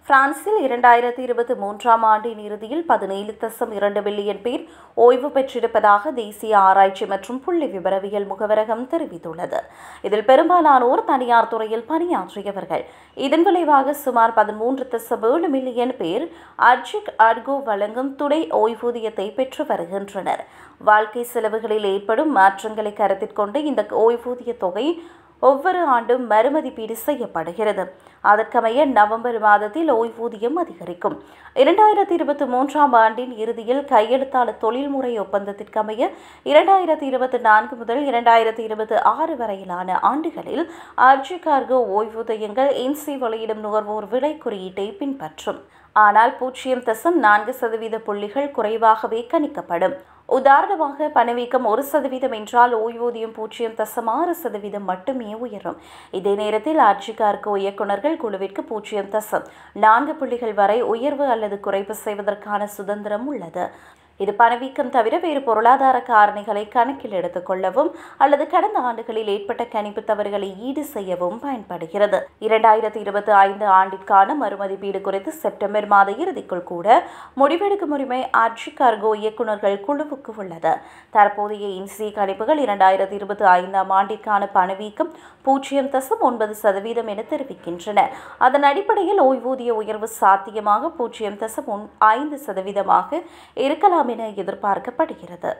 பிரான்சில் 2023ஆம் ஆண்டின் இறுதியில் 17.2 பில்லியன் பேர் ஓய்வு பெற்றிருப்பதாக தேசிய ஆராய்ச்சி மற்றும் புள்ளிவிவரவியல் முகவரகம் தெரிவித்துள்ளது. இதில் பெரும்பாலானோர் தனியார் துறையில் பணியாற்றியவர்கள். இதன் விளைவாக சுமார் 13.7 மில்லியன் பேர் அட்ஜிக் அர்கோ வழங்கும் துணை ஓய்வூதியத்தை பெற்று வருகின்றனர். வாழ்க்கை செலவுகளில் ஏற்படும் மாற்றங்களை கருத்தில் கொண்டு இந்த ஓய்வூதிய தொகை ஒவ்வொரு ஆண்டும் மறுமதிப்பீடு செய்யப்படுகிறது. அதற்கமைய நவம்பர் மாதத்தில் ஓய்வூதியம் அதிகரிக்கும். 2023ஆம் ஆண்டின் இறுதியில் கையெழுத்தான தொழில்முறை ஒப்பந்தத்திற்கமைய 2024 முதல் 2026 வரையிலான ஆண்டுகளில் அட்ஜிக் அர்கோ ஓய்வூதியங்கள் இன்சி வெளியிடும் நுகர்வோர் விலை குறியீட்டை பின்பற்றும். ஆனால் 0.4% புள்ளிகள் குறைவாகவே கணிக்கப்படும். உதாரணமாக, பணவீக்கம் 1% என்றால் ஓய்வூதியம் 0.6% மட்டுமே உயரும். இதே நேரத்தில் அட்ஜிக் அர்கோ இயக்குநர்கள் குழுவிற்கு 0.4 புள்ளிகள் வரை உயர்வு அல்லது குறைப்பு செய்வதற்கான சுதந்திரம் உள்ளது. இது பணவீக்கம் தவிர வேறு பொருளாதார காரணிகளை கணக்கில் எடுத்துக் கொள்ளவும் அல்லது கடந்த ஆண்டுகளில் ஏற்பட்ட கணிப்பு தவறுகளை ஈடு செய்யவும் பயன்படுகிறது. 2025 ஆண்டிற்கான மறுமதிப்பீடு குறித்து செப்டம்பர் மாத இறுதிக்குள் கூட முடிவெடுக்கும் உரிமை அட்ஜிக் அர்கோ இயக்குநர்கள் குழுவுக்கு உள்ளது. தற்போதைய இன்சி கணிப்புகள் 2025ஆம் ஆண்டிற்கான பணவீக்கம் 0.9% என தெரிவிக்கின்றன. அதன் அடிப்படையில் ஓய்வூதிய உயர்வு சாத்தியமாக 0.5% இருக்கலாம் என எதிர்பார்க்கப்படுகிறது.